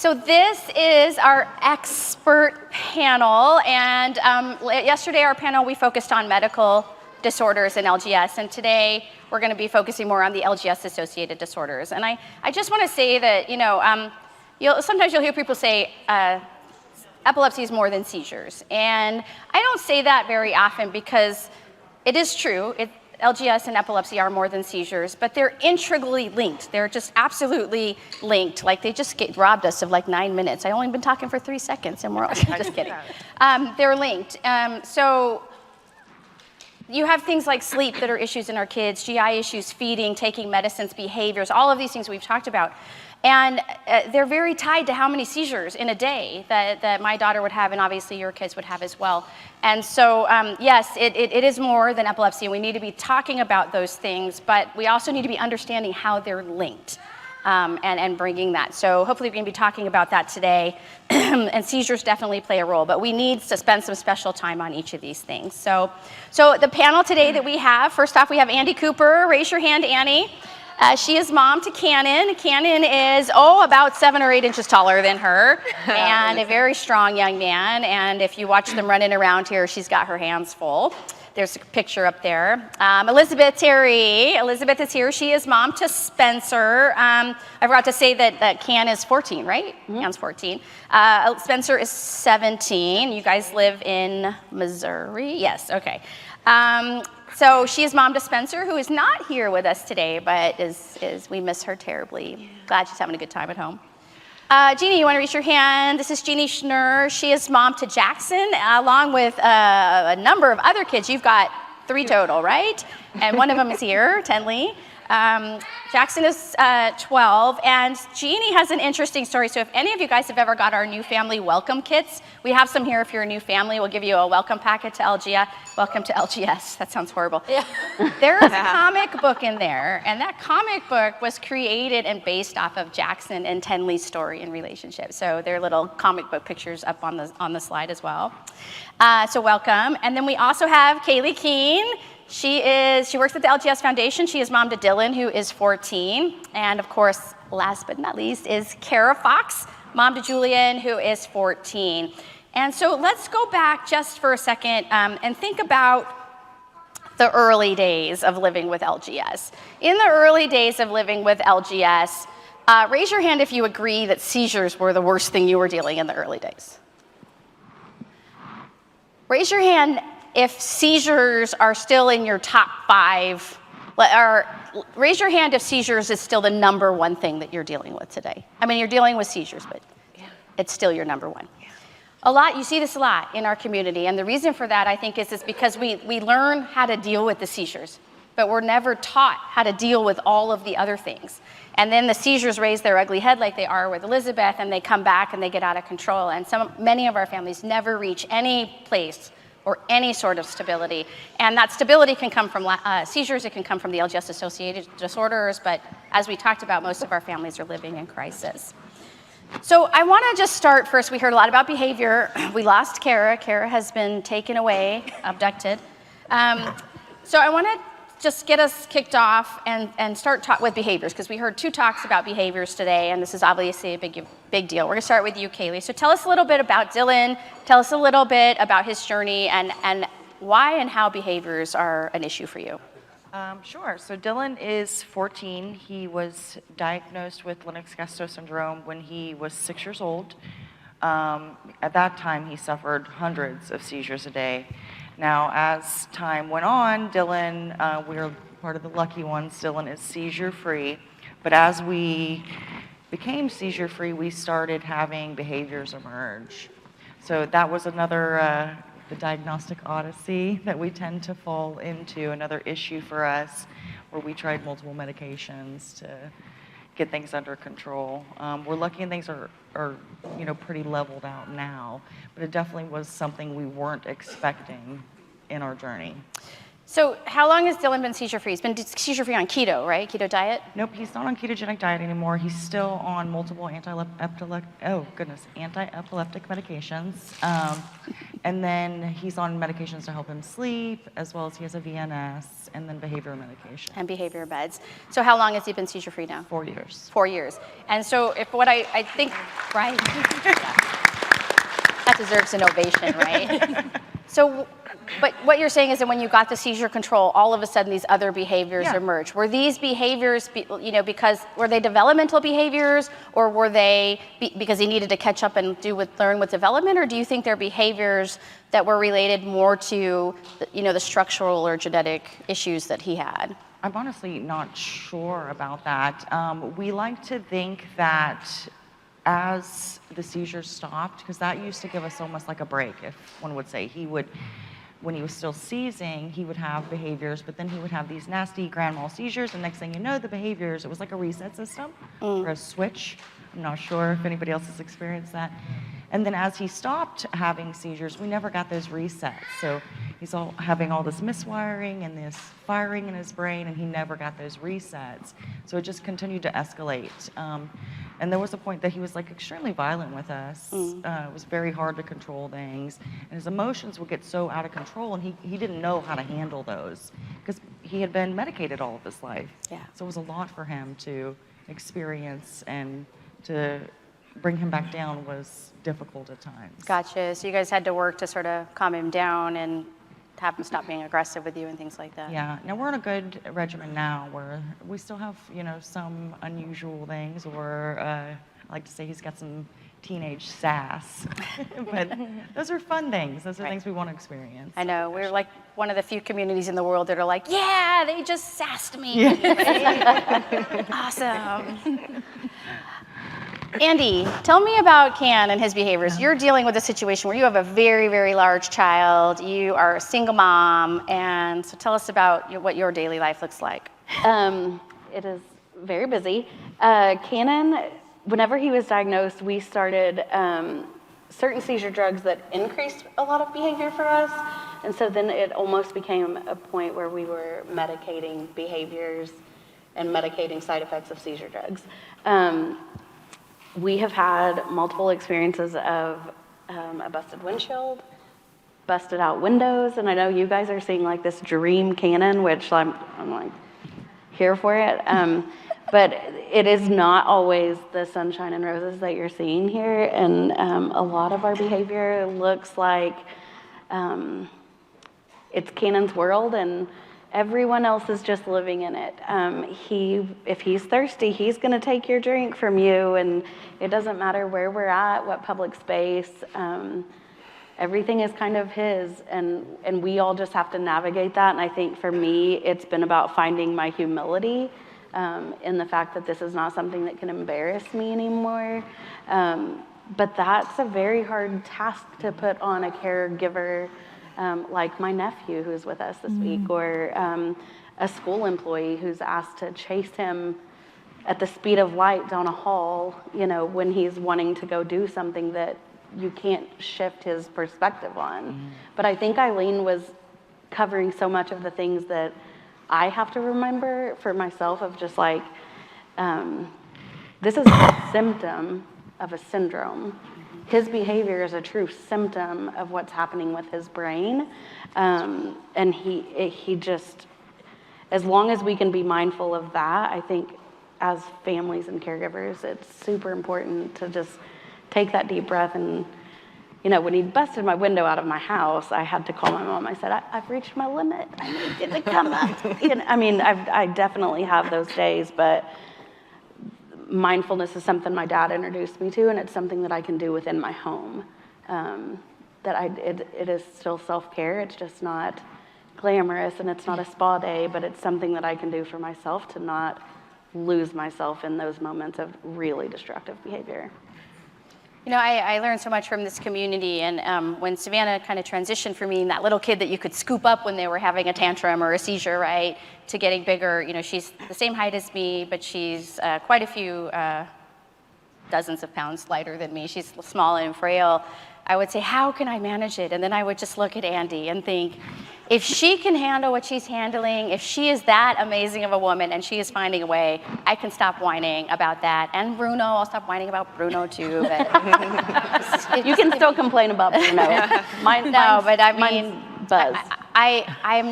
So this is our expert panel, and yesterday our panel we focused on medical disorders and LGS, and today we're going to be focusing more on the LGS-associated disorders. And I just want to say that, sometimes you'll hear people say epilepsy is more than seizures, and I don't say that very often because it is true. LGS and epilepsy are more than seizures, but they're integrally linked. They're just absolutely linked. Like they just robbed us of like 9 minutes. I only been talking for 3 seconds, and we're all just kidding. They're linked. So you have things like sleep that are issues in our kids, GI issues, feeding, taking medicines, behaviors, all of these things we've talked about. And they're very tied to how many seizures in a day that my daughter would have, and obviously your kids would have as well. And so, yes, it is more than epilepsy, and we need to be talking about those things, but we also need to be understanding how they're linked and bringing that. So hopefully we can be talking about that today, and seizures definitely play a role, but we need to spend some special time on each of these things. So the panel today that we have, first off, we have Andy Cooper. Raise your hand, Annie. She is mom to Cannon. Cannon is, about 7 or 8 inches taller than her, and a very strong young man. And if you watch them running around here, she's got her hands full. There's a picture up there. Elizabeth Terry. Elizabeth is here. She is mom to Spencer. I forgot to say that Can is 14, right? Mm-hmm. Can's 14. Spencer is 17. You guys live in Missouri? Yes, okay. So she is mom to Spencer, who is not here with us today, but we miss her terribly. Glad she's having a good time at home. Jeannie, you want to raise your hand? This is Jeannie Schner. She is mom to Jackson, along with a number of other kids. You've got 3 total, right? And one of them is here, Tenley. Jackson is 12, and Jeannie has an interesting story. So if any of you guys have ever got our new family welcome kits, we have some here if you're a new family. We'll give you a welcome packet to LGS. Welcome to LGS. That sounds horrible. Yeah. There is a comic book in there, and that comic book was created and based off of Jackson and Tenley's story and relationship. So there are little comic book pictures up on the slide as well. So welcome. And then we also have Kaylee Keene. She works at the LGS Foundation. She is mom to Dylan, who is 14. And of course, last but not least, is Kara Fox, mom to Julian, who is 14. And so let's go back just for a second and think about the early days of living with LGS. In the early days of living with LGS, raise your hand if you agree that seizures were the worst thing you were dealing in the early days. Raise your hand if seizures are still in your top 5, or raise your hand if seizures is still the number 1 thing that you're dealing with today. I mean, you're dealing with seizures, but it's still your number 1. Yeah. You see this a lot in our community, and the reason for that, I think, is because we learn how to deal with the seizures, but we're never taught how to deal with all of the other things. And then the seizures raise their ugly head like they are with Elizabeth, and they come back and they get out of control. And many of our families never reach any place or any sort of stability. And that stability can come from seizures, it can come from the LGS-associated disorders, but as we talked about, most of our families are living in crisis. So I wanna just start first, we heard a lot about behavior. We lost Kara. Kara has been taken away, abducted. So I wanna just get us kicked off and start with behaviors, because we heard 2 talks about behaviors today, and this is obviously a big deal. We're gonna start with you, Kaylee. So tell us a little bit about Dylan. Tell us a little bit about his journey and why and how behaviors are an issue for you. Sure. So Dylan is 14. He was diagnosed with Lennox-Gastaut syndrome when he was 6 years old. At that time, he suffered hundreds of seizures a day. Now, as time went on, Dylan, we're part of the lucky ones. Dylan is seizure-free, but as we became seizure-free, we started having behaviors emerge. So that was another, the diagnostic odyssey that we tend to fall into, another issue for us, where we tried multiple medications to get things under control. We're lucky and things are pretty leveled out now, but it definitely was something we weren't expecting in our journey. So how long has Dylan been seizure-free? He's been seizure-free on keto, right? Keto diet? Nope, he's not on ketogenic diet anymore. He's still on multiple anti-epileptic medications. And then he's on medications to help him sleep, as well as he has a VNS, and then behavior medication. And behavior meds. So how long has he been seizure-free now? 4 years. 4 years. And so if what I think, right? That deserves an ovation, right? So, but what you're saying is that when you got the seizure control, all of a sudden these other behaviors emerged. Were these behaviors, because were they developmental behaviors, or were they because he needed to catch up and learn with development, or do you think they're behaviors that were related more to, the structural or genetic issues that he had? I'm honestly not sure about that. We like to think that as the seizures stopped, because that used to give us almost like a break, if one would say, when he was still seizing, he would have behaviors, but then he would have these nasty grand mal seizures, and next thing you know, the behaviors, it was like a reset system or a switch. I'm not sure if anybody else has experienced that. And then as he stopped having seizures, we never got those resets. So he's having all this miswiring and this firing in his brain, and he never got those resets. So it just continued to escalate. And there was a point that he was like extremely violent with us. It was very hard to control things. And his emotions would get so out of control, and he didn't know how to handle those because he had been medicated all of his life. Yeah. So it was a lot for him to experience, and to bring him back down was difficult at times. Gotcha. So you guys had to work to sort of calm him down and have him stop being aggressive with you and things like that. Yeah. Now we're in a good regimen now where we still have, some unusual things, or I like to say he's got some teenage sass. But those are fun things. Those are things we want to experience. I know. We're like one of the few communities in the world that are like, yeah, they just sassed me. Awesome. Andy, tell me about Can and his behaviors. You're dealing with a situation where you have a very, very large child. You are a single mom, and so tell us about what your daily life looks like. It is very busy. Cannon, whenever he was diagnosed, we started certain seizure drugs that increased a lot of behavior for us, and so then it almost became a point where we were medicating behaviors and medicating side effects of seizure drugs. We have had multiple experiences of a busted windshield, busted out windows, and I know you guys are seeing like this dream Cannon, which I'm like here for it. But it is not always the sunshine and roses that you're seeing here, and a lot of our behavior looks like it's Cannon's world, and everyone else is just living in it. If he's thirsty, he's going to take your drink from you, and it doesn't matter where we're at, what public space. Everything is kind of his, and we all just have to navigate that. And I think for me, it's been about finding my humility in the fact that this is not something that can embarrass me anymore. But that's a very hard task to put on a caregiver like my nephew who's with us this week, or a school employee who's asked to chase him at the speed of light down a hall, when he's wanting to go do something that you can't shift his perspective on. But I think Eileen was covering so much of the things that I have to remember for myself, of just like, this is a symptom of a syndrome. His behavior is a true symptom of what's happening with his brain. And he just, as long as we can be mindful of that, I think as families and caregivers, it's super important to just take that deep breath. And, when he busted my window out of my house, I had to call my mom. I said, I've reached my limit. I need you to come up. I definitely have those days, but mindfulness is something my dad introduced me to, and it's something that I can do within my home. It is still self-care. It's just not glamorous, and it's not a spa day, but it's something that I can do for myself to not lose myself in those moments of really destructive behavior. I learned so much from this community, and when Savannah kind of transitioned for me, that little kid that you could scoop up when they were having a tantrum or a seizure, right, to getting bigger, she's the same height as me, but she's quite a few dozens of pounds lighter than me. She's small and frail. I would say, how can I manage it? And then I would just look at Andy and think, if she can handle what she's handling, if she is that amazing of a woman and she is finding a way, I can stop whining about that. And Bruno, I'll stop whining about Bruno too. But You can still complain about Bruno. Mine's Buzz. I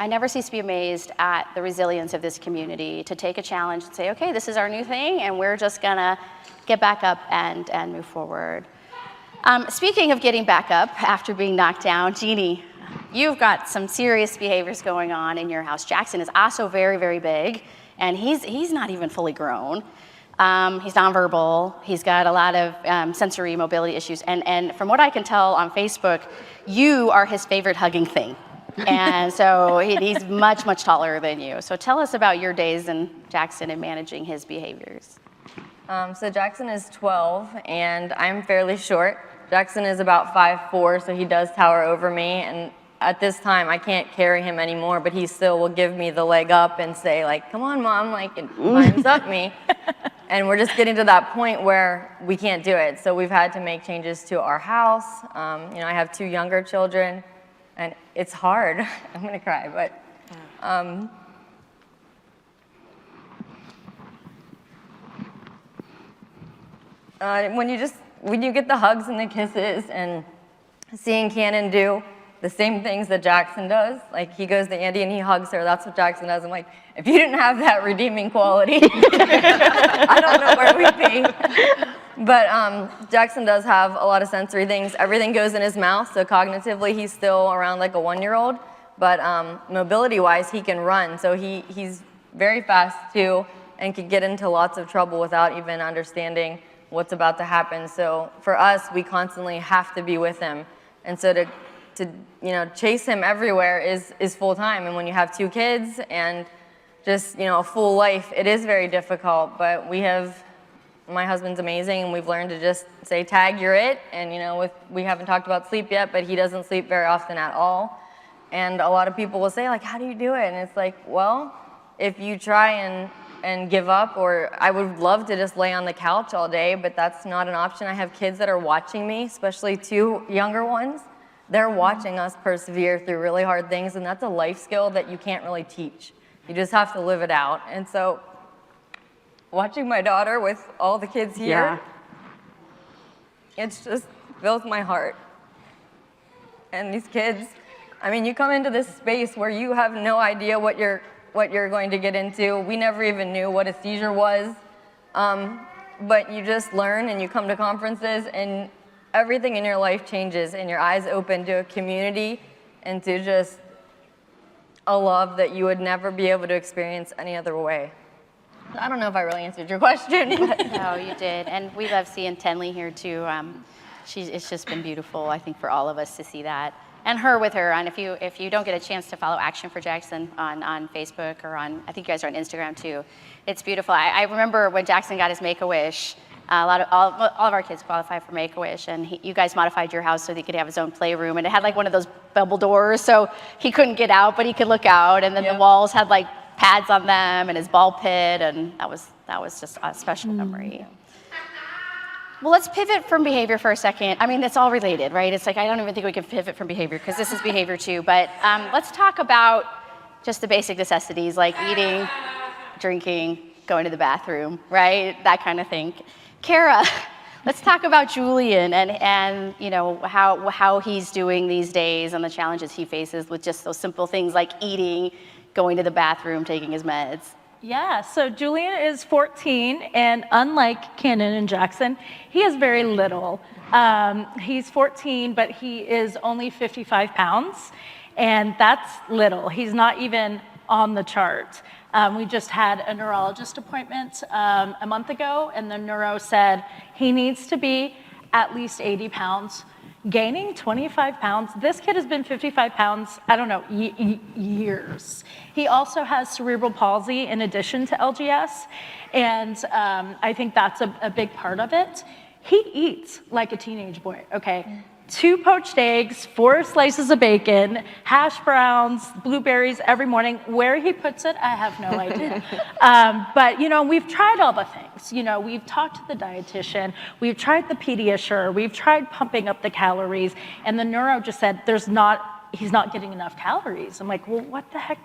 never cease to be amazed at the resilience of this community to take a challenge and say, okay, this is our new thing, and we're just gonna get back up and move forward. Speaking of getting back up after being knocked down, Jeannie, you've got some serious behaviors going on in your house. Jackson is also very, very big, and he's not even fully grown. He's nonverbal. He's got a lot of sensory mobility issues, and from what I can tell on Facebook, you are his favorite hugging thing. And so he's much, much taller than you. So tell us about your days in Jackson and managing his behaviors. So Jackson is 12, and I'm fairly short. Jackson is about 5'4", so he does tower over me. And at this time, I can't carry him anymore, but he still will give me the leg up and say, like, come on, Mom, like, and climbs up me. And we're just getting to that point where we can't do it. So we've had to make changes to our house. I have 2 younger children, and it's hard. I'm going to cry, but... when you get the hugs and the kisses and seeing Cannon do the same things that Jackson does, like he goes to Andy and he hugs her, that's what Jackson does. I'm like, if you didn't have that redeeming quality, I don't know where we'd be. But Jackson does have a lot of sensory things. Everything goes in his mouth, so cognitively he's still around like a 1-year-old, but mobility-wise he can run, so he's very fast too and can get into lots of trouble without even understanding what's about to happen. So for us, we constantly have to be with him. And so to chase him everywhere is full time. And when you have 2 kids and just, a full life, it is very difficult. But my husband's amazing, and we've learned to just say, tag, you're it. And, we haven't talked about sleep yet, but he doesn't sleep very often at all. And a lot of people will say, like, how do you do it? And it's like, well, if you try and give up, or I would love to just lay on the couch all day, but that's not an option. I have kids that are watching me, especially 2 younger ones. They're watching us persevere through really hard things, and that's a life skill that you can't really teach. You just have to live it out. And so watching my daughter with all the kids here, it's just fills my heart. And these kids, you come into this space where you have no idea what you're going to get into. We never even knew what a seizure was, but you just learn and you come to conferences and everything in your life changes and your eyes open to a community and to just a love that you would never be able to experience any other way. I don't know if I really answered your question. But. No, you did, and we love seeing Tenley here too. It's just been beautiful, I think, for all of us to see that. And her with her, and if you don't get a chance to follow Action for Jackson on Facebook or I think you guys are on Instagram too, it's beautiful. I remember when Jackson got his Make-A-Wish, all of our kids qualified for Make-A-Wish, and you guys modified your house so that he could have his own playroom, and it had like one of those bubble doors, so he couldn't get out, but he could look out, and then the walls had like pads on them, and his ball pit, and that was just a special memory. Well, let's pivot from behavior for a second. It's all related, right? It's like I don't even think we can pivot from behavior because this is behavior too. But let's talk about just the basic necessities like eating, drinking, going to the bathroom, right? That kind of thing. Kara, let's talk about Julian and how he's doing these days and the challenges he faces with just those simple things like eating, going to the bathroom, taking his meds. Yeah, so Julian is 14, and unlike Cannon and Jackson, he is very little. He's 14, but he is only 55 pounds, and that's little. He's not even on the chart. We just had a neurologist appointment a month ago, and the neuro said he needs to be at least 80 pounds. Gaining 25 pounds, this kid has been 55 pounds, I don't know, years. He also has cerebral palsy in addition to LGS, and I think that's a big part of it. He eats like a teenage boy, okay? 2 poached eggs, 4 slices of bacon, hash browns, blueberries every morning. Where he puts it, I have no idea. But, we've tried all the things. We've talked to the dietitian, we've tried the Pediasure, we've tried pumping up the calories, and the neuro just said there's not he's not getting enough calories. I'm like, well, what the heck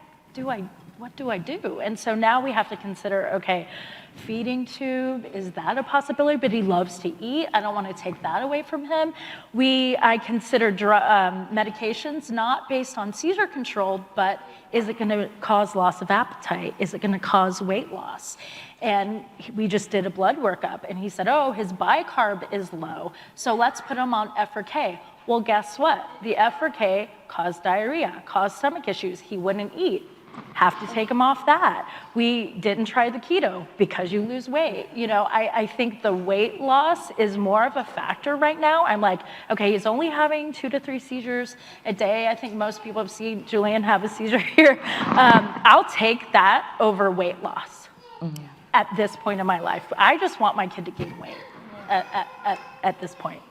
what do I do? And so now we have to consider, okay, feeding tube, is that a possibility? But he loves to eat. I don't want to take that away from him. I consider medications not based on seizure control, but is it going to cause loss of appetite? Is it going to cause weight loss? And we just did a blood workup, and he said, oh, his bicarb is low, so let's put him on F or K. Well, guess what? The F or K caused diarrhea, caused stomach issues. He wouldn't eat. Have to take him off that. We didn't try the keto because you lose weight. You know, I think the weight loss is more of a factor right now. I'm like, okay, he's only having 2 to 3 seizures a day. I think most people have seen Julian have a seizure here. I'll take that over weight loss at this point in my life. I just want my kid to gain weight at this point.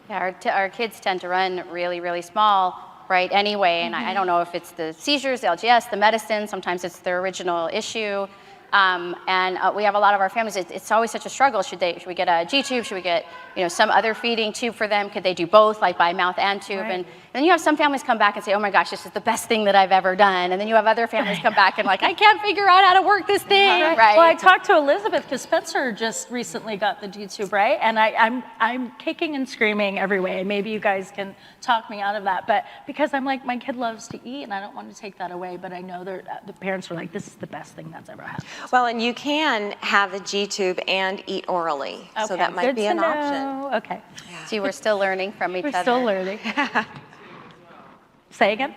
Yeah, our kids tend to run really, really small, right, anyway, and I don't know if it's the seizures, the LGS, the medicine, sometimes it's the original issue, and we have a lot of our families, it's always such a struggle. Should we get a G-tube? Should we get, some other feeding tube for them? Could they do both, like by mouth and tube? Right. And then you have some families come back and say, oh my gosh, this is the best thing that I've ever done. And then you have other families come back and like, I can't figure out how to work this thing, right? Well, I talked to Elizabeth because Spencer just recently got the G-tube, right? And I'm kicking and screaming every way. Maybe you guys can talk me out of that. But because I'm like, my kid loves to eat and I don't want to take that away. But I know the parents are like, this is the best thing that's ever happened. Well, and you can have a G-tube and eat orally. Okay, so that might be an option. Okay. Yeah. See, we're still learning from each other. We're still learning. Say again?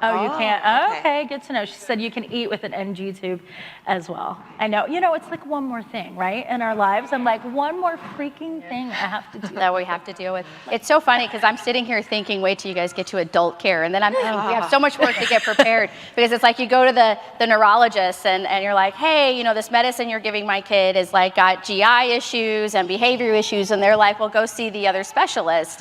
Oh, you can't. Oh, okay, good to know. She said you can eat with an NG tube as well. I know. It's like one more thing, right? In our lives, I'm like, one more freaking thing I have to do. That we have to deal with. It's so funny because I'm sitting here thinking, wait till you guys get to adult care. And then we have so much work to get prepared because it's like you go to the neurologist and you're like, hey, this medicine you're giving my kid is like got GI issues and behavior issues. And they're like, well, go see the other specialist.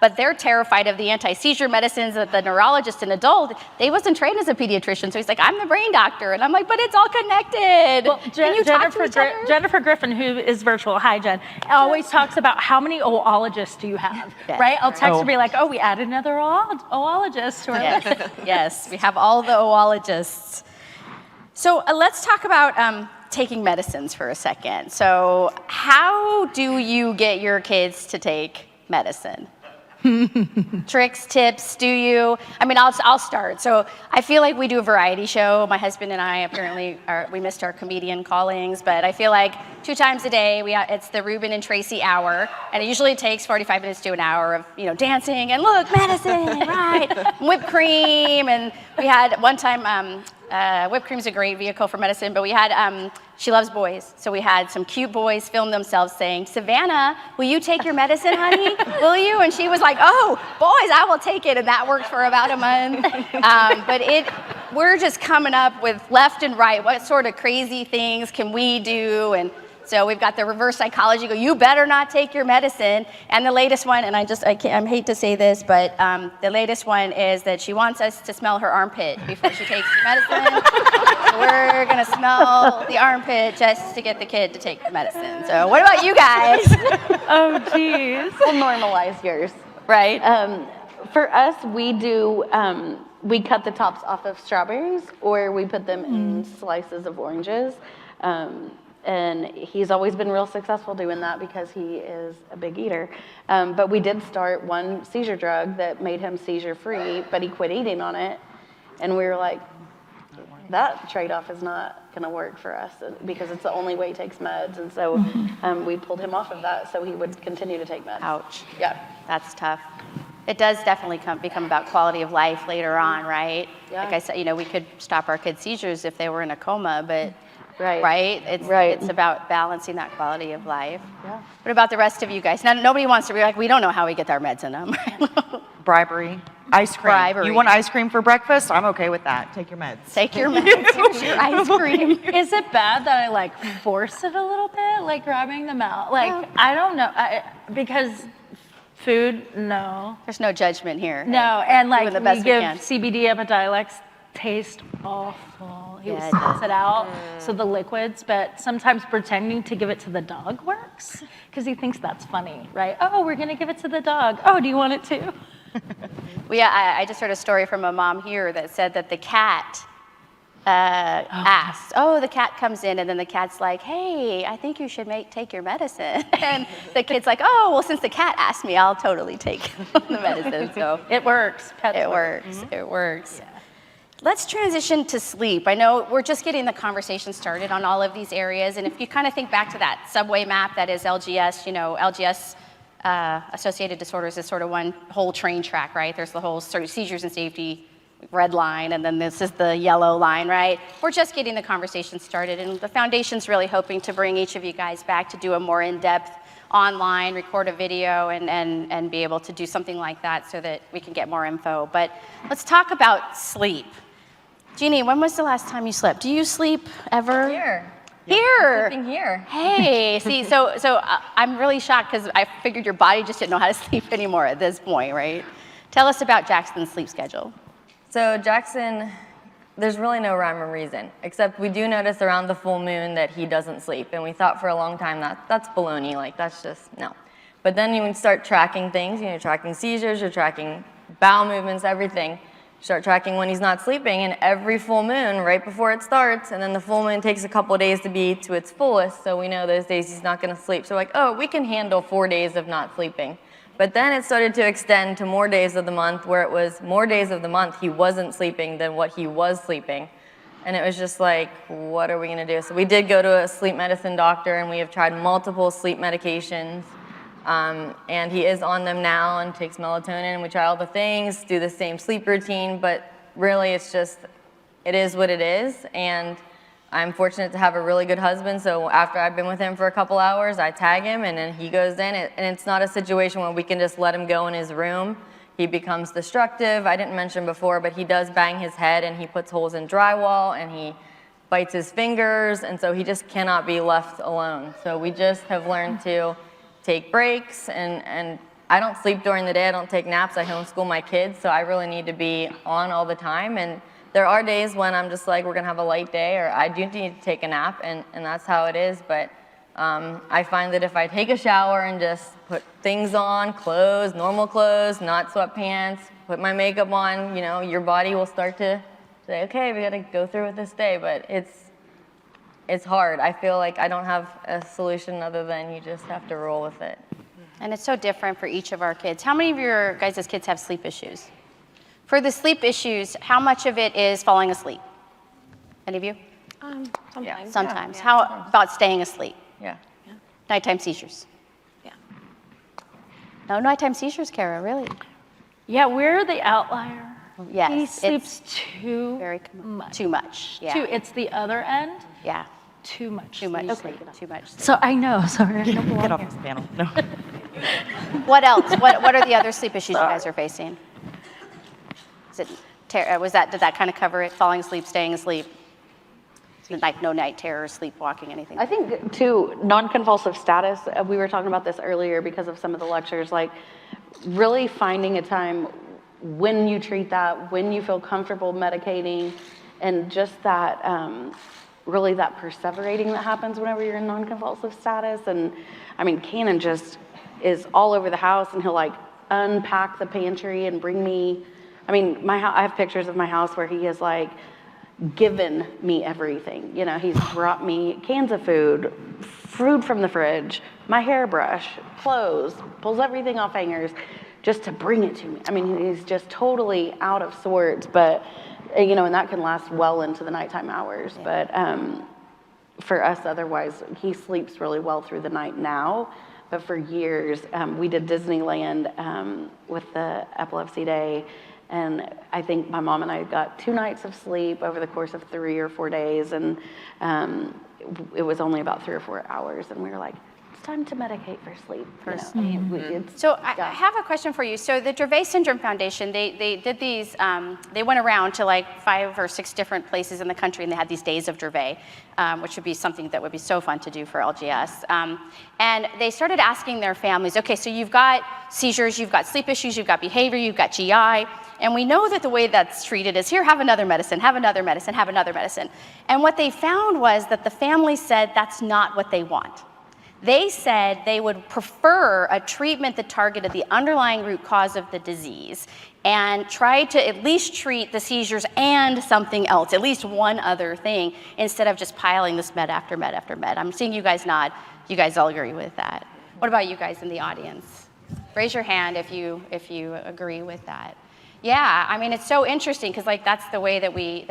But they're terrified of the anti-seizure medicines that the neurologist in adult. They wasn't trained as a pediatrician, so he's like, I'm the brain doctor. And I'm like, but it's all connected. Well, can you talk to each other? Jennifer Griffin, who is virtual, hi Jen, always talks about how many oologists do you have, right? I'll text her and be like, oh, we added another oologist to our list. Yes, we have all the oologists. So let's talk about taking medicines for a second. So how do you get your kids to take medicine? Tricks, tips, do you? I mean, I'll start. So I feel like we do a variety show. My husband and I apparently we missed our comedian callings, but I feel like 2 times a day it's the Ruben and Tracy hour, and it usually takes 45 minutes to an hour of dancing and look, medicine, right, whipped cream, and we had one time. Whipped cream's a great vehicle for medicine, but we had, she loves boys, so we had some cute boys film themselves saying, Savannah, will you take your medicine, honey? Will you? And she was like, oh, boys, I will take it, and that worked for about a month. But we're just coming up with left and right, what sort of crazy things can we do? And so we've got the reverse psychology, you better not take your medicine. And the latest one, and I hate to say this, but the latest one is that she wants us to smell her armpit before she takes the medicine. So we're gonna smell the armpit just to get the kid to take the medicine. So what about you guys? Oh, geez. We'll normalize yours. Right. For us, we do, we cut the tops off of strawberries or we put them in slices of oranges. And he's always been real successful doing that because he is a big eater. But we did start one seizure drug that made him seizure-free, but he quit eating on it. And we were like, that trade-off is not going to work for us because it's the only way he takes meds. And so we pulled him off of that so he would continue to take meds. Ouch. Yeah. That's tough. It does definitely become about quality of life later on, right? Yeah. Like I said, we could stop our kids' seizures if they were in a coma, but Right. It's about balancing that quality of life. Yeah. What about the rest of you guys? Now, nobody wants to be like, we don't know how we get our meds in them. Bribery. Ice cream. Bribery. You want ice cream for breakfast? I'm okay with that. Take your meds. Take your meds. Here's your ice cream. Is it bad that I force it a little bit, like grabbing them out? I don't know, because food, no. There's no judgment here. No, and Doing the we best give can. CBD Epidiolex, taste awful. He Yeah, will spits it out, so the liquids, but sometimes pretending to give it to the dog works because he thinks that's funny, right? Oh, we're gonna give it to the dog. Oh, do you want it too? I just heard a story from a mom here that said that the cat asked, the cat comes in, and then the cat's like, hey, I think you should take your medicine. And the kid's like, oh, well, since the cat asked me, I'll totally take the medicine. So It works. it works. It works. Yeah. Let's transition to sleep. I know we're just getting the conversation started on all of these areas, and if you kind of think back to that subway map that is LGS, LGS-associated disorders is sort of one whole train track, right? There's the whole sort of seizures and safety red line, and then this is the yellow line, right? We're just getting the conversation started, and the foundation's really hoping to bring each of you guys back to do a more in-depth online, record a video, and be able to do something like that so that we can get more info. But let's talk about sleep. Jeannie, when was the last time you slept? Do you sleep ever? Here. Here. I'm sleeping here. Hey, see, so I'm really shocked because I figured your body just didn't know how to sleep anymore at this point, right? Tell us about Jackson's sleep schedule. So Jackson, there's really no rhyme or reason, except we do notice around the full moon that he doesn't sleep. And we thought for a long time that's baloney, like that's just, no. But then you start tracking things, you're tracking seizures, you're tracking bowel movements, everything. Start tracking when he's not sleeping, and every full moon, right before it starts, and then the full moon takes a couple days to be to its fullest, so we know those days he's not gonna sleep. So we can handle 4 days of not sleeping. But then it started to extend to more days of the month, where it was more days of the month he wasn't sleeping than what he was sleeping. And it was just like, what are we gonna do? So we did go to a sleep medicine doctor, and we have tried multiple sleep medications. And he is on them now and takes melatonin, and we try all the things, do the same sleep routine, but really it is what it is. And I'm fortunate to have a really good husband, so after I've been with him for a couple hours, I tag him, and then he goes in, and it's not a situation where we can just let him go in his room. He becomes destructive. I didn't mention before, but he does bang his head, and he puts holes in drywall, and he bites his fingers, and so he just cannot be left alone. So we just have learned to take breaks, and I don't sleep during the day. I don't take naps. I homeschool my kids, so I really need to be on all the time. And there are days when I'm just like, we're gonna have a light day, or I do need to take a nap, and that's how it is. But I find that if I take a shower and just put things on, clothes, normal clothes, not sweatpants, put my makeup on, your body will start to say, okay, we gotta go through with this day. But it's hard. I feel like I don't have a solution other than you just have to roll with it. And it's so different for each of our kids. How many of your guys' kids have sleep issues? For the sleep issues, how much of it is falling asleep? Any of you? Sometimes. Sometimes. How about staying asleep? Yeah. Nighttime seizures? Yeah. No nighttime seizures, Kara, really? Yeah, we're the outlier. Yes. He it's sleeps too much. Too much. Yeah. It's the other end. Yeah. Too much. Too much sleep. sleep. Too much sleep. So I know. Sorry, I don't belong Get off here. this panel. No. What else? What are the other sleep issues you guys are facing? Did that kind of cover it? Falling asleep, staying asleep? Like no night terrors, sleepwalking, anything? I think, too, non-convulsive status, we were talking about this earlier because of some of the lectures, like really finding a time when you treat that, when you feel comfortable medicating, and just that, really that perseverating that happens whenever you're in non-convulsive status. And I mean, Cannon just is all over the house, and he'll like unpack the pantry and bring me, I mean, I have pictures of my house where he has like given me everything. He's brought me cans of food from the fridge, my hairbrush, clothes, pulls everything off hangers just to bring it to me. I mean, he's just totally out of sorts, but, and that can last well into the nighttime hours. Yeah. But for us, otherwise, he sleeps really well through the night now. But for years, we did Disneyland with the epilepsy day. And I think my mom and I got 2 nights of sleep over the course of 3 or 4 days. And it was only about 3 or 4 hours. And we were like, it's time to medicate for sleep. So I have a question for you. So the Dravet Syndrome Foundation, they did these, they went around to like 5 or 6 different places in the country, and they had these days of Dravet, which would be something that would be so fun to do for LGS. And they started asking their families, okay, so you've got seizures, you've got sleep issues, you've got behavior, you've got GI, and we know that the way that's treated is here, have another medicine, have another medicine, have another medicine. And what they found was that the family said that's not what they want. They said they would prefer a treatment that targeted the underlying root cause of the disease and try to at least treat the seizures and something else, at least one other thing, instead of just piling this med after med after med. I'm seeing you guys nod. You guys all agree with that. What about you guys in the audience? Raise your hand if you agree with that. Yeah, I mean, it's so interesting because like that's the way that we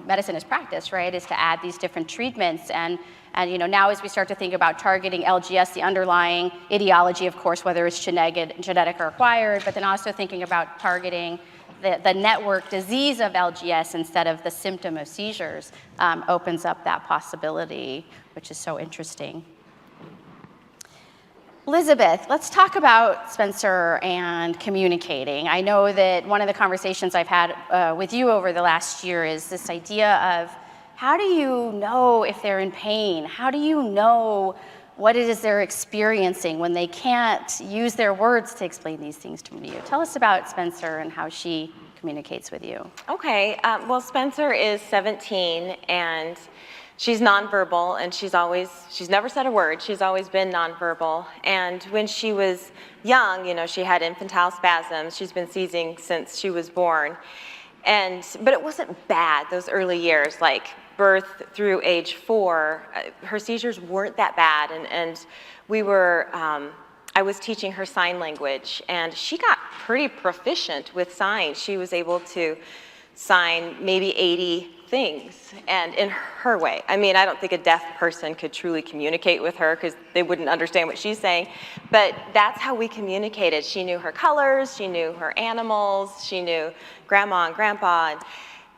medicine is practiced, right? Is to add these different treatments and now as we start to think about targeting LGS, the underlying etiology, of course, whether it's genetic or acquired, but then also thinking about targeting the network disease of LGS instead of the symptom of seizures opens up that possibility, which is so interesting. Elizabeth, let's talk about Spencer and communicating. I know that one of the conversations I've had with you over the last year is this idea of how do you know if they're in pain? How do you know what it is they're experiencing when they can't use their words to explain these things to you? Tell us about Spencer and how she communicates with you. Okay, well, Spencer is 17 and she's nonverbal, and she's never said a word. She's always been nonverbal. And when she was young, she had infantile spasms. She's been seizing since she was born. But it wasn't bad those early years, like birth through age 4. Her seizures weren't that bad, and I was teaching her sign language, and she got pretty proficient with signs. She was able to sign maybe 80 things, and in her way. I mean, I don't think a deaf person could truly communicate with her because they wouldn't understand what she's saying, but that's how we communicated. She knew her colors, she knew her animals, she knew grandma and grandpa,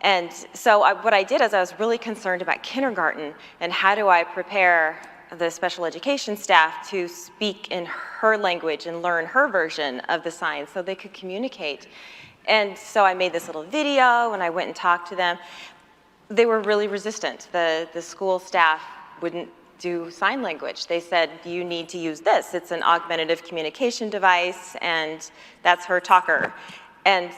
and so what I did is I was really concerned about kindergarten and how do I prepare the special education staff to speak in her language and learn her version of the signs so they could communicate. And so I made this little video and I went and talked to them. They were really resistant. The school staff wouldn't do sign language. They said, you need to use this. It's an augmentative communication device, and that's her talker. And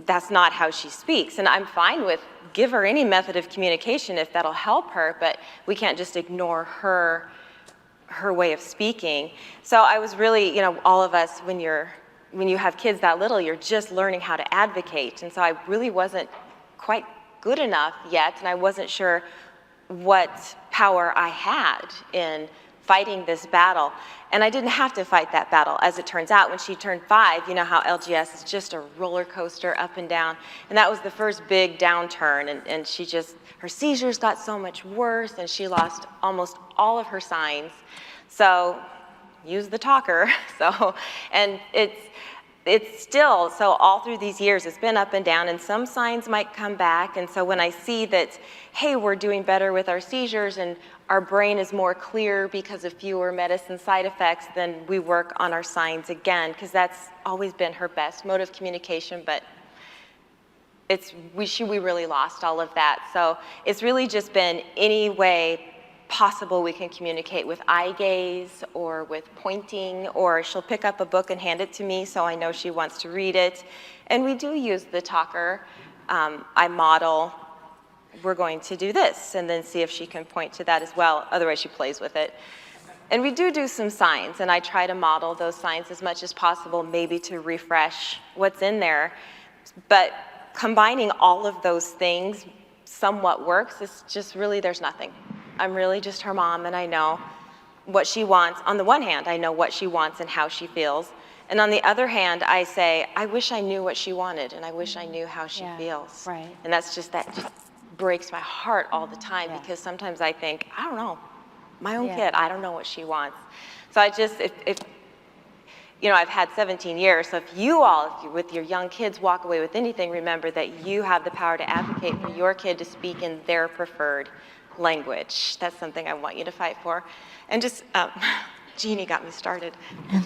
that's not how she speaks. And I'm fine with give her any method of communication if that'll help her, but we can't just ignore her way of speaking. So I was really, all of us, when you have kids that little, you're just learning how to advocate. And so I really wasn't quite good enough yet, and I wasn't sure what power I had in fighting this battle. And I didn't have to fight that battle. As it turns out, when she turned 5, you know how LGS is just a roller coaster up and down. And that was the first big downturn, and her seizures got so much worse, and she lost almost all of her signs. So use the talker. And it's still, so all through these years, it's been up and down, and some signs might come back. And so when I see that, hey, we're doing better with our seizures and our brain is more clear because of fewer medicine side effects, then we work on our signs again, because that's always been her best mode of communication, but we really lost all of that. So it's really just been any way possible we can communicate with eye gaze or with pointing, or she'll pick up a book and hand it to me so I know she wants to read it. And we do use the talker. I model, we're going to do this, and then see if she can point to that as well. Otherwise she plays with it. And we do some signs, and I try to model those signs as much as possible, maybe to refresh what's in there. But combining all of those things somewhat works. It's just really, there's nothing. I'm really just her mom, and I know what she wants. On the one hand, I know what she wants and how she feels. And on the other hand, I say, I wish I knew what she wanted, and I wish I knew how she feels. Right. And that just breaks my heart all the time, because sometimes I think, I don't know, my own kid, I don't know what she wants. So I've had 17 years, so if you with your young kids walk away with anything, remember that you have the power to advocate for your kid to speak in their preferred language. That's something I want you to fight for. And just, Jeannie got me started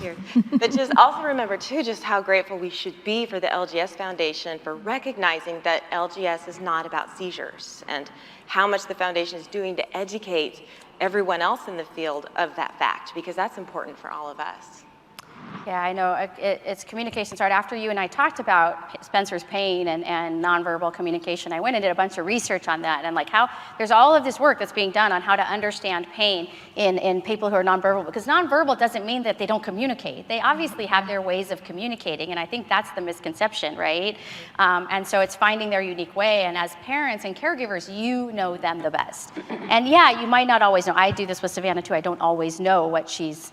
here. But just also remember too, just how grateful we should be for the LGS Foundation for recognizing that LGS is not about seizures, and how much the foundation is doing to educate everyone else in the field of that fact, because that's important for all of us. Yeah, I know. It's communication started after you and I talked about Spencer's pain and nonverbal communication. I went and did a bunch of research on that and like how there's all of this work that's being done on how to understand pain in people who are nonverbal, because nonverbal doesn't mean that they don't communicate. They obviously have their ways of communicating, and I think that's the misconception, right? And so it's finding their unique way, and as parents and caregivers, you know them the best. And yeah, you might not always know. I do this with Savannah too. I don't always know what she's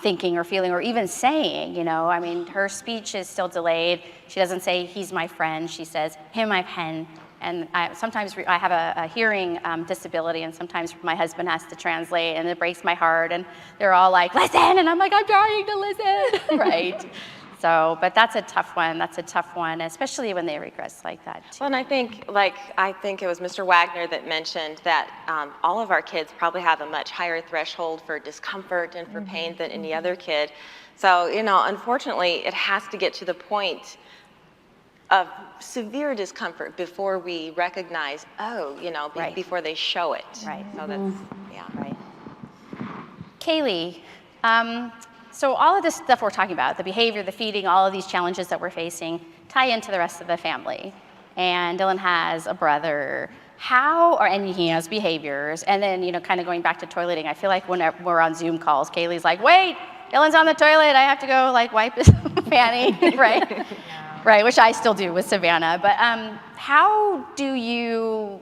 thinking or feeling or even saying, you know. I mean, her speech is still delayed. She doesn't say, he's my friend. She says, him, my pen. And sometimes I have a hearing disability, and sometimes my husband has to translate, and it breaks my heart. And they're all like, listen, and I'm like, I'm trying to listen, right? So, but that's a tough one. That's a tough one, especially when they regress like that too. Well, and I think it was Mr. Wagner that mentioned that all of our kids probably have a much higher threshold for discomfort and for pain than any other kid. So, you know, unfortunately, it has to get to the point of severe discomfort before we recognize, Right. before they show it. Right. So that's, yeah. Right. Kaylee, so all of this stuff we're talking about, the behavior, the feeding, all of these challenges that we're facing, tie into the rest of the family. And Dylan has a brother. And he has behaviors. And then, you know, kind of going back to toileting, I feel like when we're on Zoom calls, Kaylee's like, wait, Dylan's on the toilet. I have to go, like, wipe his fanny, right? Yeah. Right, which I still do with Savannah. But how do you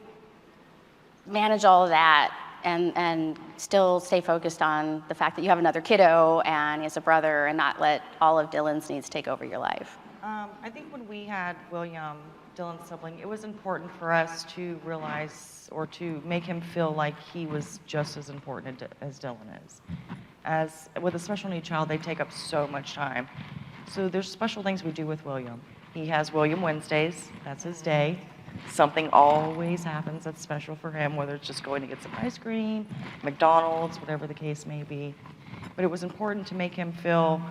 manage all of that and still stay focused on the fact that you have another kiddo and he has a brother, and not let all of Dylan's needs take over your life? I think when we had William, Dylan's sibling, it was important for us to realize or to make him feel like he was just as important as Dylan is. As with a special needs child, they take up so much time. So there's special things we do with William. He has William Wednesdays, that's his day. Something always happens that's special for him, whether it's just going to get some ice cream, McDonald's, whatever the case may be. But it was important to make him feel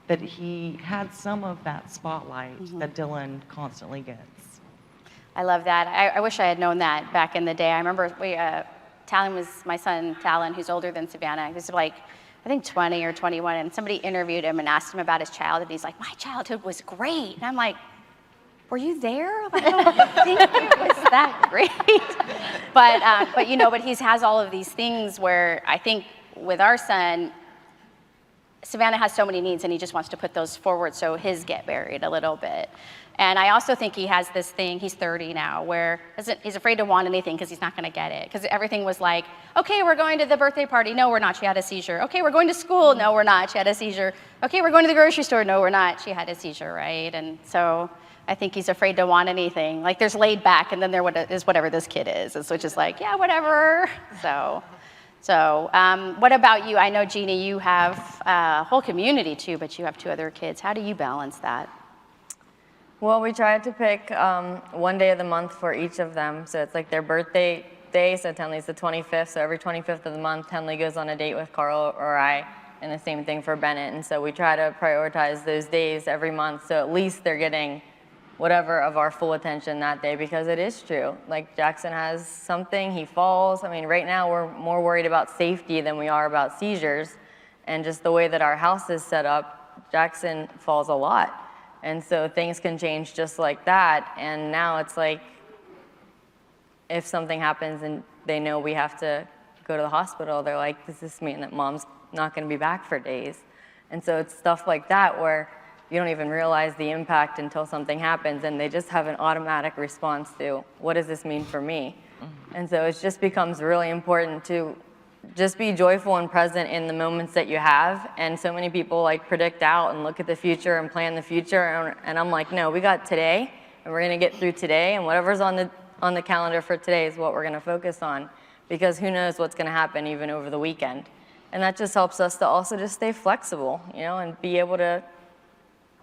that he had some of that spotlight that Dylan constantly gets. I love that. I wish I had known that back in the day. I remember Talon was my son, Talon, who's older than Savannah. He was like, I think 20 or 21, and somebody interviewed him and asked him about his childhood, and he's like, my childhood was great. And I'm like, were you there? Like, I don't think it was that great. But you know, but he has all of these things where I think with our son, Savannah has so many needs, and he just wants to put those forward so his get buried a little bit. And I also think he has this thing, he's 30 now, where he's afraid to want anything because he's not going to get it. Because everything was like, okay, we're going to the birthday party. No, we're not. She had a seizure. Okay, we're going to school. No, we're not. She had a seizure. Okay, we're going to the grocery store. No, we're not. She had a seizure, right? And so I think he's afraid to want anything. Like, there's laid back, and then there is whatever this kid is, which is like, yeah, whatever. So what about you? I know, Jeannie, you have a whole community too, but you have 2 other kids. How do you balance that? Well, we tried to pick one day of the month for each of them. So it's like their birthday day, so Tenley's the 25th. So every 25th of the month, Tenley goes on a date with Carl or I, and the same thing for Bennett. And so we try to prioritize those days every month, so at least they're getting whatever of our full attention that day, because it is true. Like, Jackson has something, he falls. I mean, right now we're more worried about safety than we are about seizures. And just the way that our house is set up, Jackson falls a lot. And so things can change just like that. And now it's like, if something happens and they know we have to go to the hospital, they're like, does this mean that mom's not going to be back for days? And so it's stuff like that where you don't even realize the impact until something happens, and they just have an automatic response to, what does this mean for me? And so it just becomes really important to just be joyful and present in the moments that you have. And so many people like predict out and look at the future and plan the future, and I'm like, no, we got today, and we're gonna get through today, and whatever's on the calendar for today is what we're gonna focus on, because who knows what's gonna happen even over the weekend. And that just helps us to also just stay flexible, you know, and be able to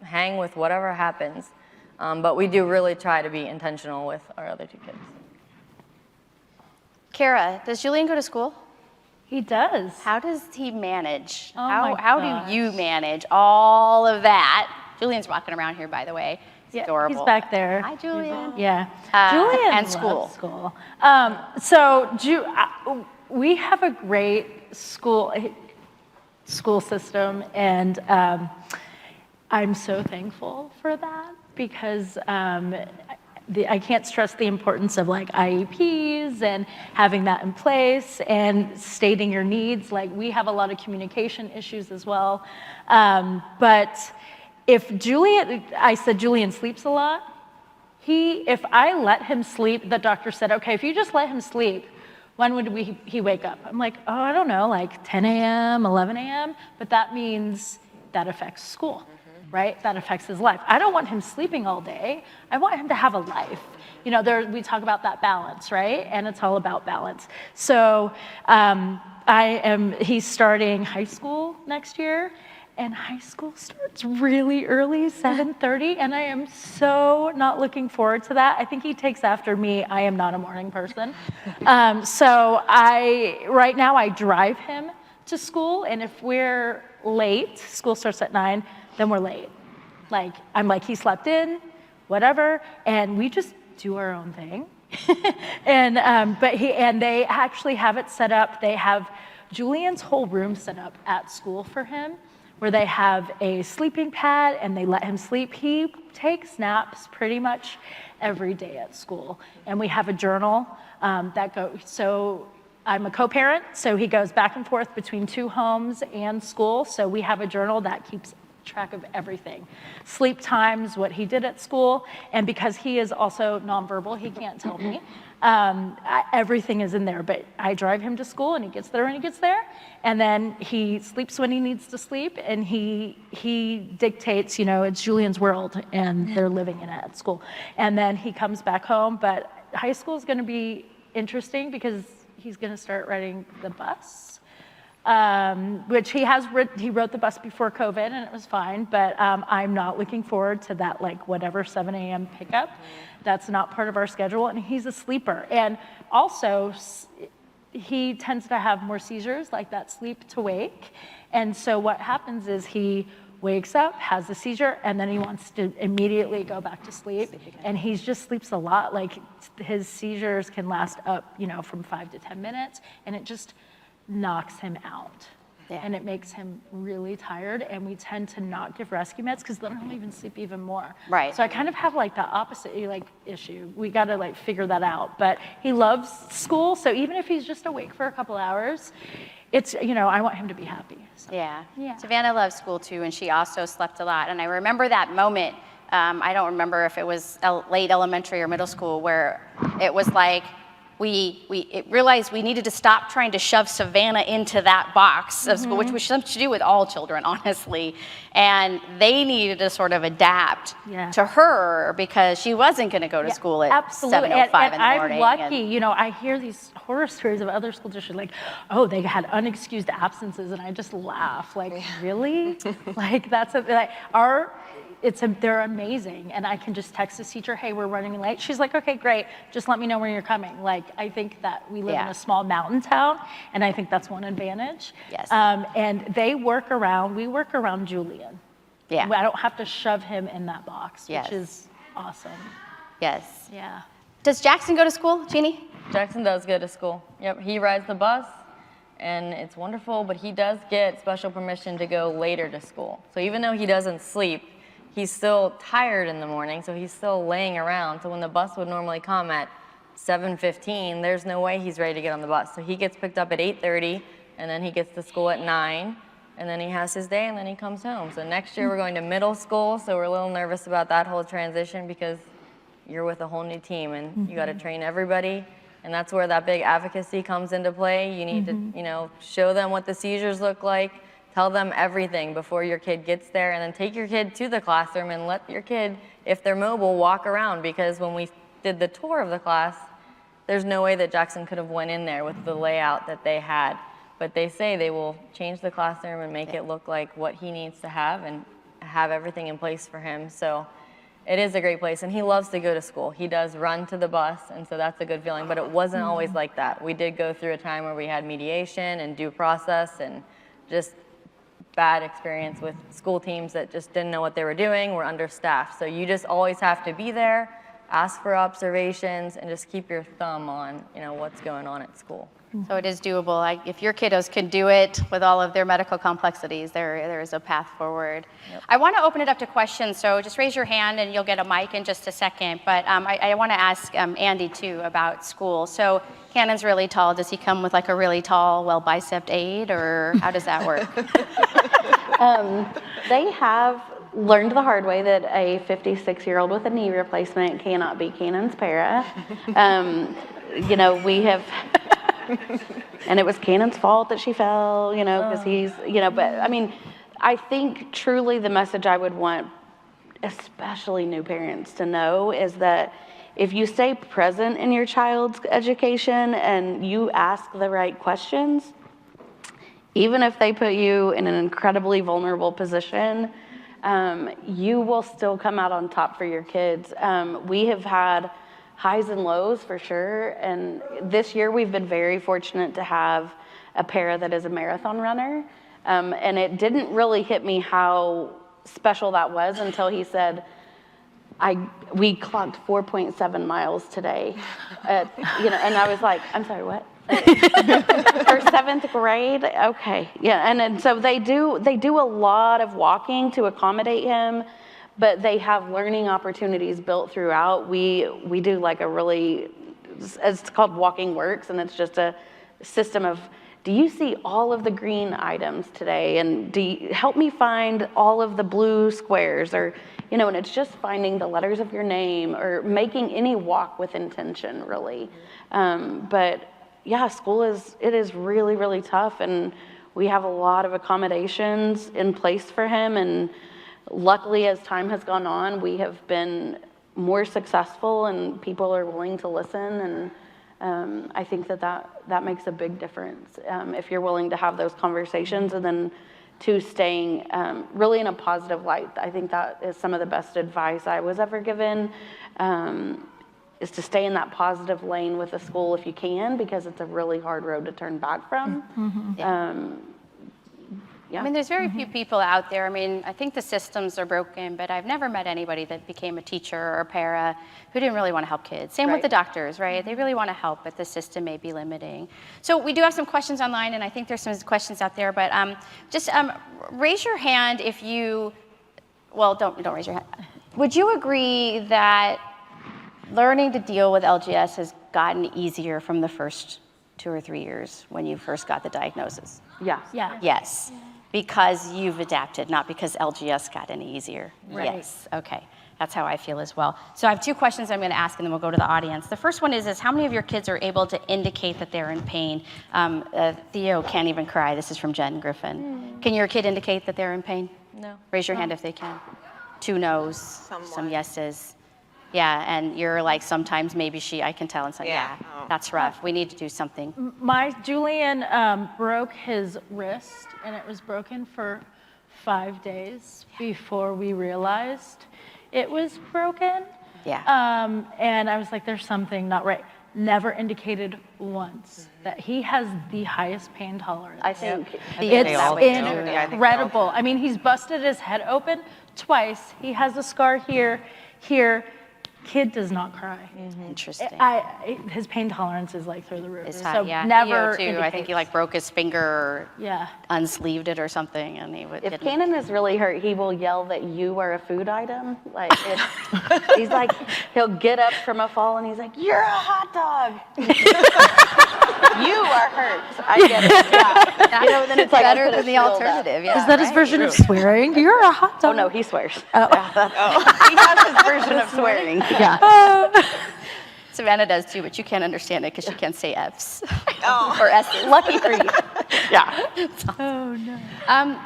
hang with whatever happens. But we do really try to be intentional with our other 2 kids. Kara, does Julian go to school? He does. How does he manage? Oh my how do you manage all of that? Julian's walking around here, by the way. He's adorable. He's back there. Hi, Julian. Yeah. Julian and loves school. We have a great school. school system, and I'm so thankful for that because I can't stress the importance of like IEPs and having that in place and stating your needs. Like we have a lot of communication issues as well. But if I said Julian sleeps a lot, if I let him sleep, the doctor said, okay, if you just let him sleep, when would he wake up? I'm like, oh, I don't know, like 10 a.m., 11 a.m., but that means that affects school. Right? That affects his life. I don't want him sleeping all day. I want him to have a life. You know, we talk about that balance, right? And it's all about balance. So he's starting high school next year, and high school starts really early, 7:30, and I am so not looking forward to that. I think he takes after me. I am not a morning person. So right now I drive him to school, and if we're late, school starts at 9, then we're late. Like, I'm like, he slept in, whatever, and we just do our own thing. And they actually have it set up. They have Julian's whole room set up at school for him, where they have a sleeping pad and they let him sleep. He takes naps pretty much every day at school. And we have a journal so I'm a co-parent, so he goes back and forth between 2 homes and school. So we have a journal that keeps track of everything. Sleep times, what he did at school, and because he is also nonverbal, he can't tell me. Everything is in there, but I drive him to school and he gets there when he gets there, and then he sleeps when he needs to sleep, and he dictates, you know, it's Julian's world and they're living in it at school. And then he comes back home, but high school is gonna be interesting because he's gonna start riding the bus, which he wrote the bus before COVID and it was fine, but I'm not looking forward to that, like whatever 7 a.m. pickup. That's not part of our schedule, and he's a sleeper. And also, he tends to have more seizures, like that sleep to wake. And so what happens is he wakes up, has a seizure, and then he wants to immediately go back to sleep. And he just sleeps a lot. Like his seizures can last up, you know, from 5 to 10 minutes, and it just knocks him out. Yeah. And it makes him really tired, and we tend to not give rescue meds because then he'll even sleep even more. Right. So I kind of have like the opposite issue. We got to like figure that out. But he loves school, so even if he's just awake for a couple hours, it's, you know, I want him to be happy. So. Yeah. Yeah. Savannah loves school too, and she also slept a lot. And I remember that moment. I don't remember if it was late elementary or middle school, where it was like we realized we needed to stop trying to shove Savannah into that box of school, which we should do with all children, honestly. And they needed to sort of adapt to her because she wasn't going to go to school at 7:05 in the morning. I'm lucky, you know, I hear these horror stories of other school districts, like, oh, they had unexcused absences, and I just laugh, like, really? Like, they're amazing, and I can just text the teacher, hey, we're running late. She's like, okay, great, just let me know when you're coming. Like, I think that we live in a small mountain town, and I think that's one advantage. Yes. And we work around Julian. Yeah. I don't have to shove him in that box, which is awesome. Yes. Yeah. Does Jackson go to school, Jeannie? Jackson does go to school. Yep, he rides the bus, and it's wonderful, but he does get special permission to go later to school. So even though he doesn't sleep, he's still tired in the morning, so he's still laying around. So when the bus would normally come at 7:15, there's no way he's ready to get on the bus. So he gets picked up at 8:30, and then he gets to school at 9, and then he has his day, and then he comes home. So next year we're going to middle school, so we're a little nervous about that whole transition because you're with a whole new team, and you got to train everybody. And that's where that big advocacy comes into play. You need to, you know, show them what the seizures look like, tell them everything before your kid gets there, and then take your kid to the classroom and let your kid, if they're mobile, walk around. Because when we did the tour of the class, there's no way that Jackson could have went in there with the layout that they had. But they say they will change the classroom and make it look like what he needs to have and have everything in place for him. So it is a great place, and he loves to go to school. He does run to the bus, and so that's a good feeling. But it wasn't always like that. We did go through a time where we had mediation and due process and just bad experience with school teams that just didn't know what they were doing, were understaffed. So you just always have to be there, ask for observations, and just keep your thumb on, what's going on at school. So it is doable. If your kiddos can do it with all of their medical complexities, there is a path forward. Yep. I want to open it up to questions, so just raise your hand and you'll get a mic in just a second. But I want to ask Andy, too, about school. So Cannon's really tall. Does he come with like a really tall, well-biceped aide, or how does that work? They have learned the hard way that a 56-year-old with a knee replacement cannot be Cannon's para. We have... And it was Cannon's fault that she fell, because he's, but I mean, I think truly the message I would want, especially new parents, to know is that if you stay present in your child's education and you ask the right questions, even if they put you in an incredibly vulnerable position, you will still come out on top for your kids. We have had highs and lows for sure, and this year we've been very fortunate to have a para that is a marathon runner, and it didn't really hit me how special that was until he said, we clocked 4.7 miles today, and I was like, I'm sorry, what? For 7th grade? Okay, yeah, and so they do a lot of walking to accommodate him, but they have learning opportunities built throughout. We do like it's called Walking Works, and it's just a system of, do you see all of the green items today? And help me find all of the blue squares, or, and it's just finding the letters of your name or making any walk with intention, really. But yeah, school is really, really tough, and we have a lot of accommodations in place for him, and luckily, as time has gone on, we have been more successful and people are willing to listen. And I think that makes a big difference if you're willing to have those conversations, and then to staying really in a positive light. I think that is some of the best advice I was ever given, is to stay in that positive lane with the school if you can, because it's a really hard road to turn back from. Mm-hmm. Yeah. I mean, there's very few people out there. I mean, I think the systems are broken, but I've never met anybody that became a teacher or a para who didn't really want to help kids. Same with the doctors, right? They really want to help, but the system may be limiting. So we do have some questions online, and I think there's some questions out there, but just raise your hand if you, don't raise your hand. Would you agree that learning to deal with LGS has gotten easier from the first 2 or 3 years when you first got the diagnosis? Yeah. Yes. Because you've adapted, not because LGS got any easier. Right. Yes, okay. That's how I feel as well. So I have 2 questions I'm going to ask, and then we'll go to the audience. The first one is how many of your kids are able to indicate that they're in pain? Theo can't even cry. This is from Jen Griffin. Can your kid indicate that they're in pain? No. Raise your hand if they can. 2 no's, some yeses. Yeah, and you're like, sometimes maybe I can tell, and say, that's rough. We need to do something. My Julian broke his wrist, and it was broken for 5 days before we realized it was broken. Yeah. And I was like, there's something not right. Never indicated once that he has the highest pain tolerance. I think it's incredible. I mean, he's busted his head open twice. He has a scar here. Kid does not cry. Mm-hmm. Interesting. His pain tolerance is like through the roof. It's high, so Theo never too. I think he broke his finger or unsleeved it or something, and he would. If Cannon is really hurt, he will yell that you are a food item. Like he's like, he'll get up from a fall and he's like, "You're a hot dog." You are hurt. I get it. Yeah. Then it's like better than the alternative. Yeah, is that his version of swearing? You're a hot dog. Oh no, he swears. He has his version of swearing. Yeah. Savannah does too, but you can't understand it because she can't say F's or S's. Lucky for you. Yeah. Oh no.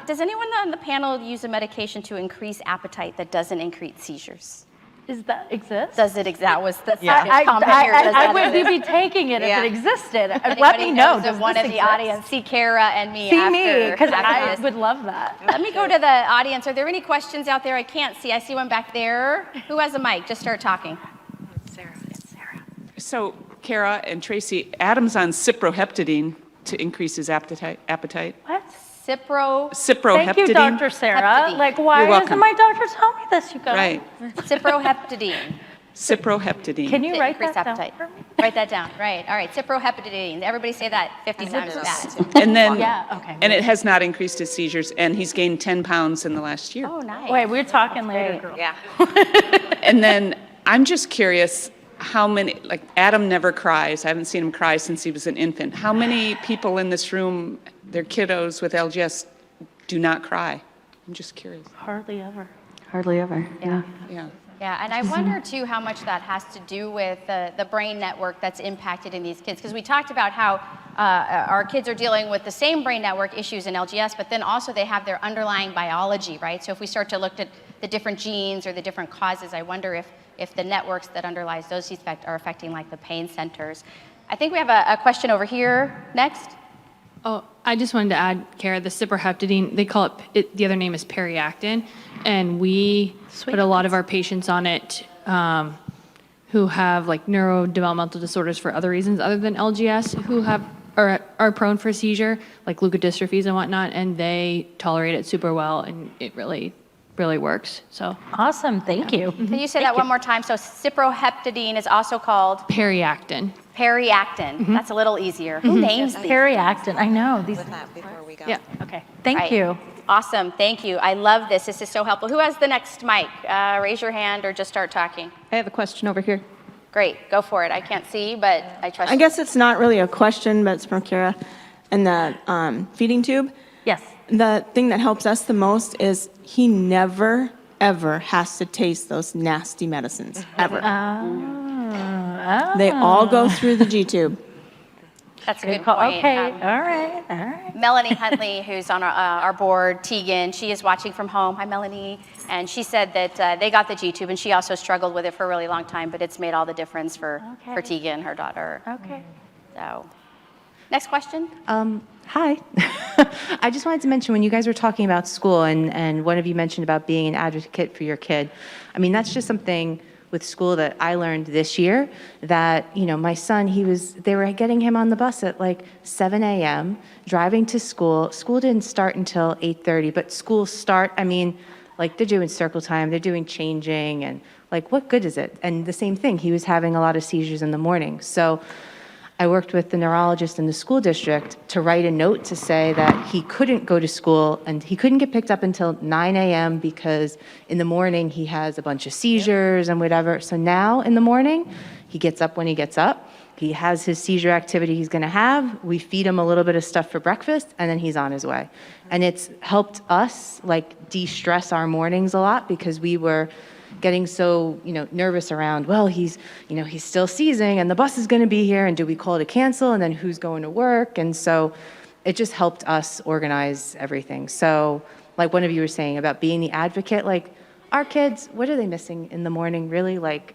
Does anyone on the panel use a medication to increase appetite that doesn't increase seizures? Does that exist? Does it exist? That was the comment here. I would be taking it if it existed. Let me know. Does one in the audience see Kara and me? See me, because I would love that. Let me go to the audience. Are there any questions out there? I can't see. I see one back there. Who has a mic? Just start talking. Sarah. So, Kara and Tracy, Adam's on ciproheptadine to increase his appetite. What? Ciproheptadine. Thank you, Dr. Sarah. Heptadine. Like, why You're welcome. doesn't my doctor tell me this, you guys? Right. Ciproheptadine. Cyproheptadine. Can you To write increase that down appetite. for me? Write that down. Right. All right. Cyproheptadine. Everybody say that 50 times fast. And then, Yeah, okay. and it has not increased his seizures, and he's gained 10 pounds in the last year. Oh, nice. Wait, we're talking later, girl. Yeah. And then I'm just curious how many, like Adam never cries. I haven't seen him cry since he was an infant. How many people in this room, their kiddos with LGS, do not cry? I'm just curious. Hardly ever. Hardly ever, yeah. Yeah. Yeah, and I wonder too how much that has to do with the brain network that's impacted in these kids. Because we talked about how our kids are dealing with the same brain network issues in LGS, but then also they have their underlying biology, right? So if we start to look at the different genes or the different causes, I wonder if the networks that underlies those effects are affecting like the pain centers. I think we have a question over here next. Oh, I just wanted to add, Kara, the cyproheptadine, they call it, the other name is periactin, and we put a lot of our patients on it who have like neurodevelopmental disorders for other reasons other than LGS, who are prone for seizure, like leukodystrophies and whatnot, and they tolerate it super well, and it really works. So Awesome, thank you. Can you say that one more time? So cyproheptadine is also called periactin. periactin. That's a little easier. Who names these? Periactin, I know. These. Before we go. Yeah. Okay, thank Right. you. Awesome, thank you. I love this. This is so helpful. Who has the next mic? Raise your hand or just start talking. I have a question over here. Great, go for it. I can't see, but I trust I you. guess it's not really a question, but it's from Kara. And the feeding tube, Yes. the thing that helps us the most is he never, ever has to taste those nasty medicines, ever. They all go through the G tube. That's a good Call. point. Okay, all right. Melanie Huntley, who's on our board, Tegan, she is watching from home. Hi, Melanie. And she said that they got the G-tube, and she also struggled with it for a really long time, but it's made all the difference for Tegan, her daughter. Okay. So, next question. Hi. I just wanted to mention when you guys were talking about school and one of you mentioned about being an advocate for your kid. I mean, that's just something with school that I learned this year that, you know, my son, they were getting him on the bus at like 7 a.m., driving to school. School didn't start until 8:30, but school start, I mean, like they're doing circle time, they're doing changing, and like, what good is it? And the same thing, he was having a lot of seizures in the morning. So I worked with the neurologist in the school district to write a note to say that he couldn't go to school and he couldn't get picked up until 9 a.m. because in the morning he has a bunch of seizures and whatever. So now in the morning, he gets up when he gets up. He has his seizure activity he's going to have. We feed him a little bit of stuff for breakfast, and then he's on his way. And it's helped us like de-stress our mornings a lot because we were getting so, nervous around, well, he's still seizing and the bus is going to be here and do we call it a cancel and then who's going to work? And so it just helped us organize everything. So like one of you were saying about being the advocate, like our kids, what are they missing in the morning really? Like